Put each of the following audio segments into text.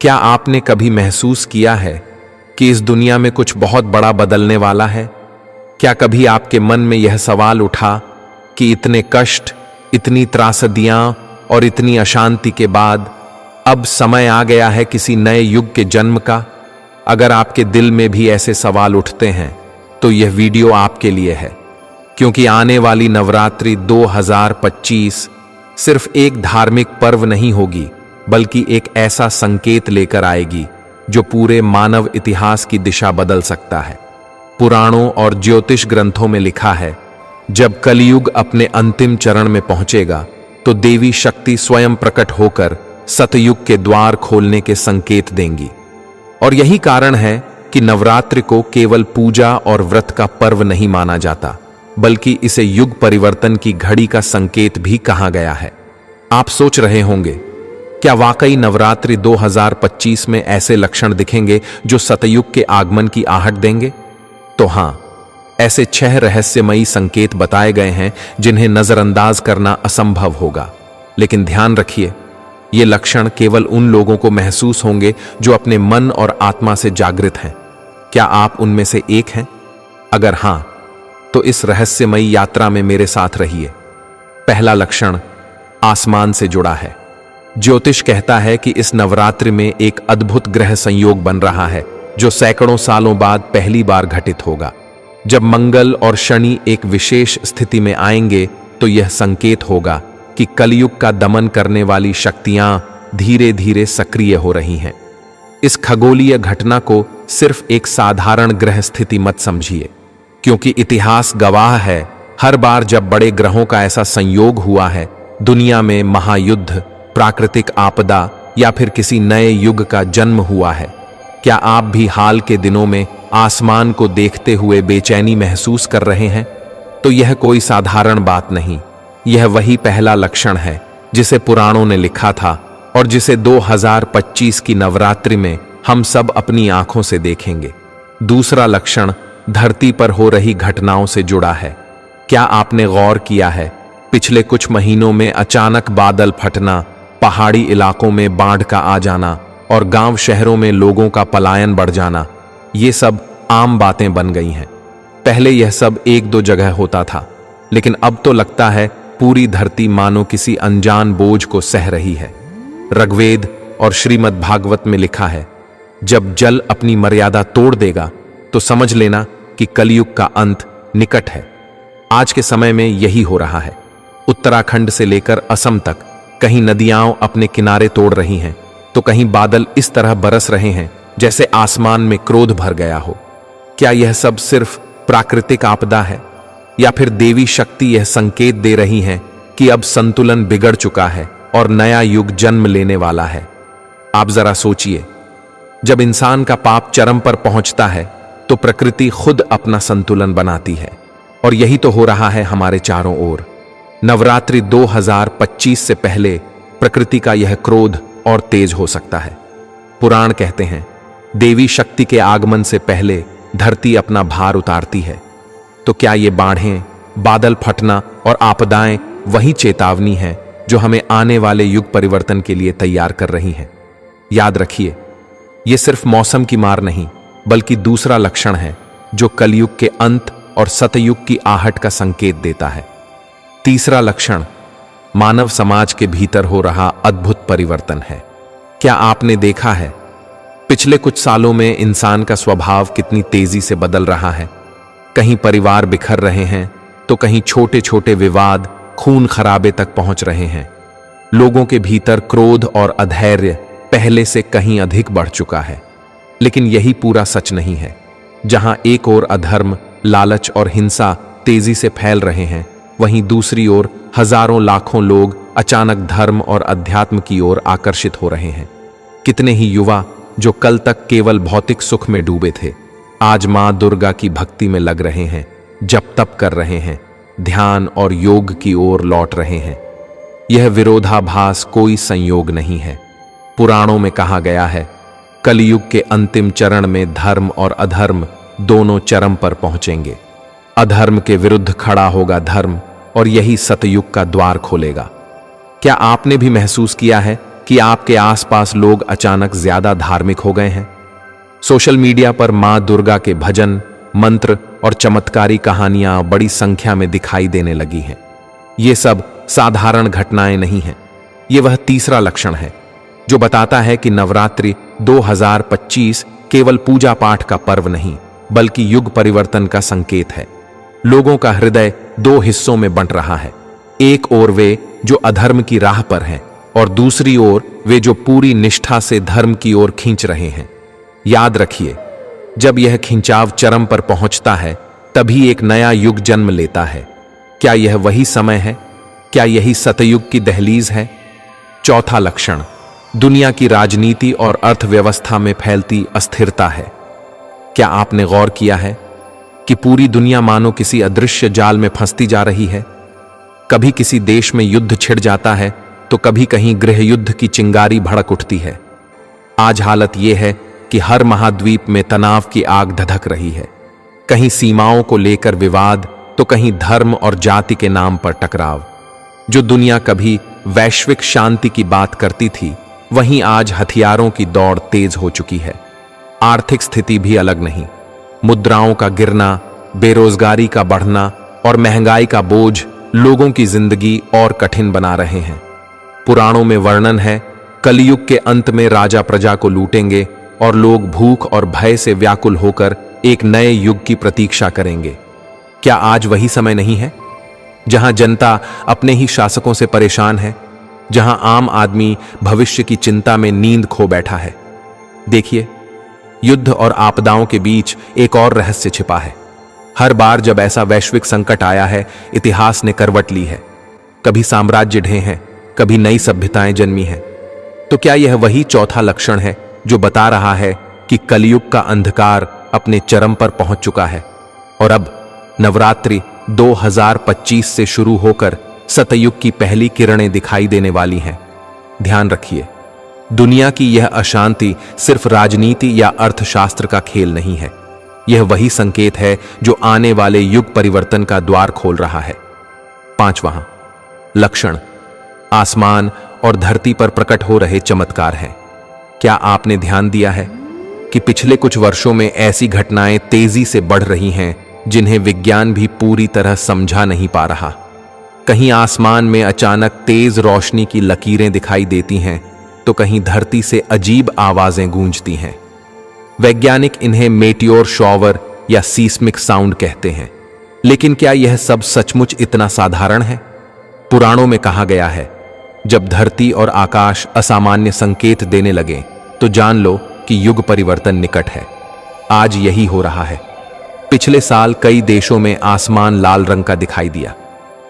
क्या आपने कभी महसूस किया है कि इस दुनिया में कुछ बहुत बड़ा बदलने वाला है? क्या कभी आपके मन में यह सवाल उठा कि इतने कष्ट, इतनी त्रासदियां और इतनी अशांति के बाद अब समय आ गया है किसी नए युग के जन्म का? अगर आपके दिल में भी ऐसे सवाल उठते हैं तो यह वीडियो आपके लिए है, क्योंकि आने वाली नवरात्रि 2025 सिर्फ एक धार्मिक पर्व नहीं होगी, बल्कि एक ऐसा संकेत लेकर आएगी जो पूरे मानव इतिहास की दिशा बदल सकता है। पुराणों और ज्योतिष ग्रंथों में लिखा है, जब कलयुग अपने अंतिम चरण में पहुंचेगा तो देवी शक्ति स्वयं प्रकट होकर सतयुग के द्वार खोलने के संकेत देंगी। और यही कारण है कि नवरात्रि को केवल पूजा और व्रत का पर्व नहीं माना जाता, बल्कि इसे युग परिवर्तन की घड़ी का संकेत भी कहा गया है। आप सोच रहे होंगे, क्या वाकई नवरात्रि 2025 में ऐसे लक्षण दिखेंगे जो सतयुग के आगमन की आहट देंगे? तो हां, ऐसे 6 रहस्यमयी संकेत बताए गए हैं जिन्हें नजरअंदाज करना असंभव होगा। लेकिन ध्यान रखिए, ये लक्षण केवल उन लोगों को महसूस होंगे जो अपने मन और आत्मा से जागृत हैं। क्या आप उनमें से एक हैं? अगर हां, तो इस रहस्यमयी यात्रा में मेरे साथ रहिए। पहला लक्षण आसमान से जुड़ा है। ज्योतिष कहता है कि इस नवरात्रि में एक अद्भुत ग्रह संयोग बन रहा है जो सैकड़ों सालों बाद पहली बार घटित होगा। जब मंगल और शनि एक विशेष स्थिति में आएंगे तो यह संकेत होगा कि कलयुग का दमन करने वाली शक्तियां धीरे धीरे सक्रिय हो रही हैं। इस खगोलीय घटना को सिर्फ एक साधारण ग्रह स्थिति मत समझिए, क्योंकि इतिहास गवाह है, हर बार जब बड़े ग्रहों का ऐसा संयोग हुआ है, दुनिया में महायुद्ध, प्राकृतिक आपदा या फिर किसी नए युग का जन्म हुआ है। क्या आप भी हाल के दिनों में आसमान को देखते हुए बेचैनी महसूस कर रहे हैं? तो यह कोई साधारण बात नहीं, यह वही पहला लक्षण है जिसे पुराणों ने लिखा था और जिसे 2025 की नवरात्रि में हम सब अपनी आंखों से देखेंगे। दूसरा लक्षण धरती पर हो रही घटनाओं से जुड़ा है। क्या आपने गौर किया है, पिछले कुछ महीनों में अचानक बादल फटना, पहाड़ी इलाकों में बाढ़ का आ जाना और गांव शहरों में लोगों का पलायन बढ़ जाना, ये सब आम बातें बन गई हैं। पहले यह सब एक दो जगह होता था, लेकिन अब तो लगता है पूरी धरती मानो किसी अनजान बोझ को सह रही है। ऋग्वेद और श्रीमद् भागवत में लिखा है, जब जल अपनी मर्यादा तोड़ देगा तो समझ लेना कि कलयुग का अंत निकट है। आज के समय में यही हो रहा है। उत्तराखंड से लेकर असम तक कहीं नदियां अपने किनारे तोड़ रही हैं, तो कहीं बादल इस तरह बरस रहे हैं जैसे आसमान में क्रोध भर गया हो। क्या यह सब सिर्फ प्राकृतिक आपदा है, या फिर देवी शक्ति यह संकेत दे रही हैं कि अब संतुलन बिगड़ चुका है और नया युग जन्म लेने वाला है? आप जरा सोचिए, जब इंसान का पाप चरम पर पहुंचता है तो प्रकृति खुद अपना संतुलन बनाती है, और यही तो हो रहा है हमारे चारों ओर। नवरात्रि 2025 से पहले प्रकृति का यह क्रोध और तेज हो सकता है। पुराण कहते हैं, देवी शक्ति के आगमन से पहले धरती अपना भार उतारती है। तो क्या ये बाढ़ें, बादल फटना और आपदाएं वही चेतावनी है जो हमें आने वाले युग परिवर्तन के लिए तैयार कर रही हैं? याद रखिए, ये सिर्फ मौसम की मार नहीं, बल्कि दूसरा लक्षण है जो कलयुग के अंत और सतयुग की आहट का संकेत देता है। तीसरा लक्षण मानव समाज के भीतर हो रहा अद्भुत परिवर्तन है। क्या आपने देखा है, पिछले कुछ सालों में इंसान का स्वभाव कितनी तेजी से बदल रहा है? कहीं परिवार बिखर रहे हैं, तो कहीं छोटे छोटे विवाद खून खराबे तक पहुंच रहे हैं। लोगों के भीतर क्रोध और अधैर्य पहले से कहीं अधिक बढ़ चुका है। लेकिन यही पूरा सच नहीं है। जहां एक ओर अधर्म, लालच और हिंसा तेजी से फैल रहे हैं, वहीं दूसरी ओर हजारों लाखों लोग अचानक धर्म और अध्यात्म की ओर आकर्षित हो रहे हैं। कितने ही युवा जो कल तक केवल भौतिक सुख में डूबे थे, आज मां दुर्गा की भक्ति में लग रहे हैं, जप तप कर रहे हैं, ध्यान और योग की ओर लौट रहे हैं। यह विरोधाभास कोई संयोग नहीं है। पुराणों में कहा गया है, कलयुग के अंतिम चरण में धर्म और अधर्म दोनों चरम पर पहुंचेंगे। अधर्म के विरुद्ध खड़ा होगा धर्म, और यही सतयुग का द्वार खोलेगा। क्या आपने भी महसूस किया है कि आपके आसपास लोग अचानक ज्यादा धार्मिक हो गए हैं? सोशल मीडिया पर मां दुर्गा के भजन, मंत्र और चमत्कारी कहानियां बड़ी संख्या में दिखाई देने लगी हैं। ये सब साधारण घटनाएं नहीं हैं। ये वह तीसरा लक्षण है जो बताता है कि नवरात्रि 2025 केवल पूजा पाठ का पर्व नहीं, बल्कि युग परिवर्तन का संकेत है। लोगों का हृदय दो हिस्सों में बंट रहा है। एक ओर वे जो अधर्म की राह पर हैं और दूसरी ओर वे जो पूरी निष्ठा से धर्म की ओर खींच रहे हैं। याद रखिए, जब यह खिंचाव चरम पर पहुंचता है तभी एक नया युग जन्म लेता है। क्या यह वही समय है? क्या यही सतयुग की दहलीज है? चौथा लक्षण दुनिया की राजनीति और अर्थव्यवस्था में फैलती अस्थिरता है। क्या आपने गौर किया है कि पूरी दुनिया मानो किसी अदृश्य जाल में फंसती जा रही है? कभी किसी देश में युद्ध छिड़ जाता है तो कभी कहीं गृह युद्ध की चिंगारी भड़क उठती है। आज हालत यह है कि हर महाद्वीप में तनाव की आग धधक रही है। कहीं सीमाओं को लेकर विवाद तो कहीं धर्म और जाति के नाम पर टकराव। जो दुनिया कभी वैश्विक शांति की बात करती थी, वहीं आज हथियारों की दौड़ तेज हो चुकी है। आर्थिक स्थिति भी अलग नहीं। मुद्राओं का गिरना, बेरोजगारी का बढ़ना और महंगाई का बोझ लोगों की जिंदगी और कठिन बना रहे हैं। पुराणों में वर्णन है, कलयुग के अंत में राजा प्रजा को लूटेंगे और लोग भूख और भय से व्याकुल होकर एक नए युग की प्रतीक्षा करेंगे। क्या आज वही समय नहीं है जहां जनता अपने ही शासकों से परेशान है, जहां आम आदमी भविष्य की चिंता में नींद खो बैठा है? देखिए, युद्ध और आपदाओं के बीच एक और रहस्य छिपा है। हर बार जब ऐसा वैश्विक संकट आया है, इतिहास ने करवट ली है। कभी साम्राज्य ढहे हैं, कभी नई सभ्यताएं जन्मी हैं। तो क्या यह वही चौथा लक्षण है जो बता रहा है कि कलयुग का अंधकार अपने चरम पर पहुंच चुका है और अब नवरात्रि 2025 से शुरू होकर सतयुग की पहली किरणें दिखाई देने वाली हैं? ध्यान रखिए, दुनिया की यह अशांति सिर्फ राजनीति या अर्थशास्त्र का खेल नहीं है। यह वही संकेत है जो आने वाले युग परिवर्तन का द्वार खोल रहा है। पांचवां लक्षण आसमान और धरती पर प्रकट हो रहे चमत्कार हैं। क्या आपने ध्यान दिया है कि पिछले कुछ वर्षों में ऐसी घटनाएं तेजी से बढ़ रही हैं जिन्हें विज्ञान भी पूरी तरह समझा नहीं पा रहा? कहीं आसमान में अचानक तेज रोशनी की लकीरें दिखाई देती हैं तो कहीं धरती से अजीब आवाजें गूंजती हैं। वैज्ञानिक इन्हें मेटियोर शॉवर या सीस्मिक साउंड कहते हैं। लेकिन क्या यह सब सचमुच इतना साधारण है? पुराणों में कहा गया है, जब धरती और आकाश असामान्य संकेत देने लगे तो जान लो कि युग परिवर्तन निकट है। आज यही हो रहा है। पिछले साल कई देशों में आसमान लाल रंग का दिखाई दिया।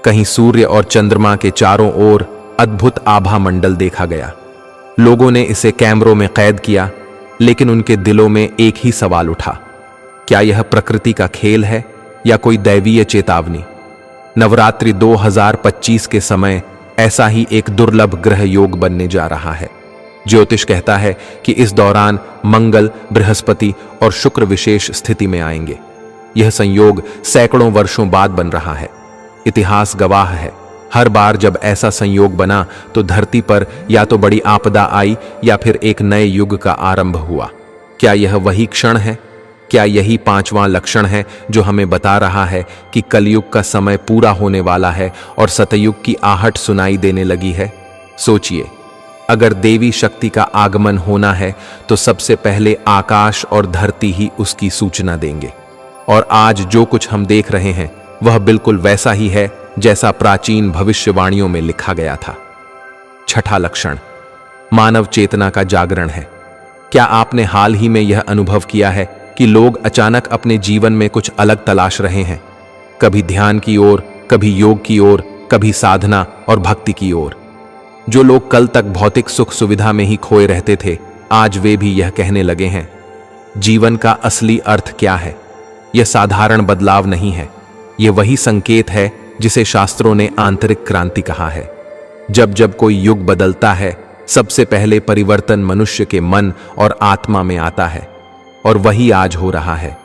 कहीं सूर्य और चंद्रमा के चारों ओर अद्भुत आभा मंडल देखा गया। लोगों ने इसे कैमरों में कैद किया, लेकिन उनके दिलों में एक ही सवाल उठा, क्या यह प्रकृति का खेल है या कोई दैवीय चेतावनी? नवरात्रि 2025 के समय ऐसा ही एक दुर्लभ ग्रह योग बनने जा रहा है। ज्योतिष कहता है कि इस दौरान मंगल, बृहस्पति और शुक्र विशेष स्थिति में आएंगे। यह संयोग सैकड़ों वर्षों बाद बन रहा है। इतिहास गवाह है, हर बार जब ऐसा संयोग बना तो धरती पर या तो बड़ी आपदा आई या फिर एक नए युग का आरंभ हुआ। क्या यह वही क्षण है? क्या यही पांचवां लक्षण है जो हमें बता रहा है कि कलयुग का समय पूरा होने वाला है और सतयुग की आहट सुनाई देने लगी है? सोचिए, अगर देवी शक्ति का आगमन होना है तो सबसे पहले आकाश और धरती ही उसकी सूचना देंगे। और आज जो कुछ हम देख रहे हैं वह बिल्कुल वैसा ही है जैसा प्राचीन भविष्यवाणियों में लिखा गया था। छठा लक्षण मानव चेतना का जागरण है। क्या आपने हाल ही में यह अनुभव किया है कि लोग अचानक अपने जीवन में कुछ अलग तलाश रहे हैं? कभी ध्यान की ओर, कभी योग की ओर, कभी साधना और भक्ति की ओर। जो लोग कल तक भौतिक सुख सुविधा में ही खोए रहते थे, आज वे भी यह कहने लगे हैं, जीवन का असली अर्थ क्या है? यह साधारण बदलाव नहीं है, यह वही संकेत है जिसे शास्त्रों ने आंतरिक क्रांति कहा है। जब जब कोई युग बदलता है, सबसे पहले परिवर्तन मनुष्य के मन और आत्मा में आता है, और वही आज हो रहा है।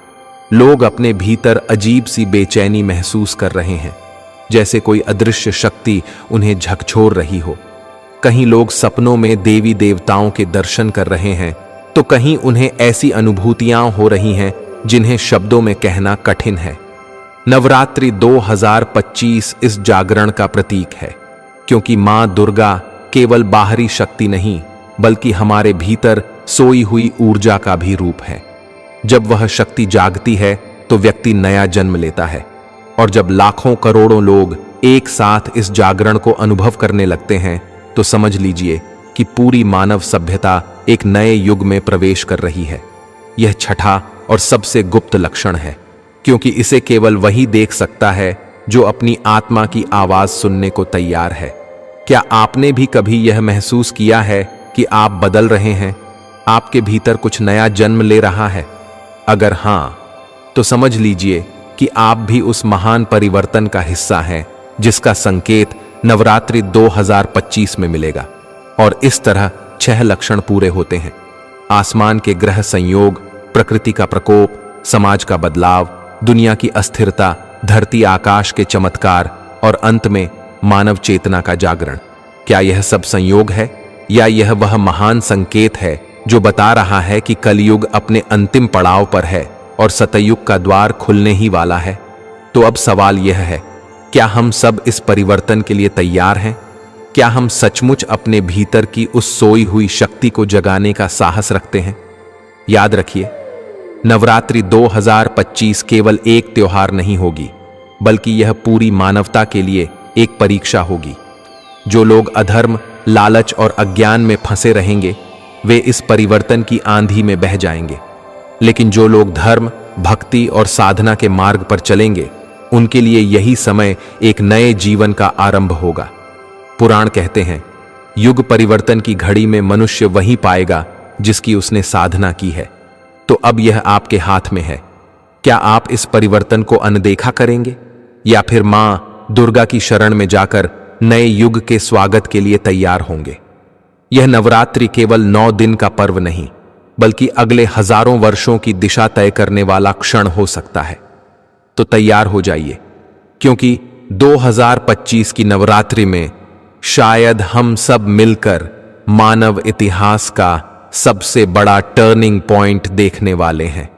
लोग अपने भीतर अजीब सी बेचैनी महसूस कर रहे हैं, जैसे कोई अदृश्य शक्ति उन्हें झकझोर रही हो। कहीं लोग सपनों में देवी देवताओं के दर्शन कर रहे हैं, तो कहीं उन्हें ऐसी अनुभूतियां हो रही हैं जिन्हें शब्दों में कहना कठिन है। नवरात्रि 2025 इस जागरण का प्रतीक है, क्योंकि मां दुर्गा केवल बाहरी शक्ति नहीं बल्कि हमारे भीतर सोई हुई ऊर्जा का भी रूप है। जब वह शक्ति जागती है तो व्यक्ति नया जन्म लेता है, और जब लाखों करोड़ों लोग एक साथ इस जागरण को अनुभव करने लगते हैं तो समझ लीजिए कि पूरी मानव सभ्यता एक नए युग में प्रवेश कर रही है। यह छठा और सबसे गुप्त लक्षण है, क्योंकि इसे केवल वही देख सकता है जो अपनी आत्मा की आवाज सुनने को तैयार है। क्या आपने भी कभी यह महसूस किया है कि आप बदल रहे हैं, आपके भीतर कुछ नया जन्म ले रहा है? अगर हां, तो समझ लीजिए कि आप भी उस महान परिवर्तन का हिस्सा हैं जिसका संकेत नवरात्रि 2025 में मिलेगा। और इस तरह 6 लक्षण पूरे होते हैं: आसमान के ग्रह संयोग, प्रकृति का प्रकोप, समाज का बदलाव, दुनिया की अस्थिरता, धरती आकाश के चमत्कार और अंत में मानव चेतना का जागरण। क्या यह सब संयोग है, या यह वह महान संकेत है जो बता रहा है कि कलयुग अपने अंतिम पड़ाव पर है और सतयुग का द्वार खुलने ही वाला है? तो अब सवाल यह है, क्या हम सब इस परिवर्तन के लिए तैयार हैं? क्या हम सचमुच अपने भीतर की उस सोई हुई शक्ति को जगाने का साहस रखते हैं? याद रखिए, नवरात्रि 2025 केवल एक त्योहार नहीं होगी, बल्कि यह पूरी मानवता के लिए एक परीक्षा होगी। जो लोग अधर्म, लालच और अज्ञान में फंसे रहेंगे वे इस परिवर्तन की आंधी में बह जाएंगे, लेकिन जो लोग धर्म, भक्ति और साधना के मार्ग पर चलेंगे उनके लिए यही समय एक नए जीवन का आरंभ होगा। पुराण कहते हैं, युग परिवर्तन की घड़ी में मनुष्य वही पाएगा जिसकी उसने साधना की है। तो अब यह आपके हाथ में है। क्या आप इस परिवर्तन को अनदेखा करेंगे, या फिर मां दुर्गा की शरण में जाकर नए युग के स्वागत के लिए तैयार होंगे? यह नवरात्रि केवल 9 दिन का पर्व नहीं, बल्कि अगले हजारों वर्षों की दिशा तय करने वाला क्षण हो सकता है। तो तैयार हो जाइए, क्योंकि 2025 की नवरात्रि में शायद हम सब मिलकर मानव इतिहास का सबसे बड़ा टर्निंग पॉइंट देखने वाले हैं।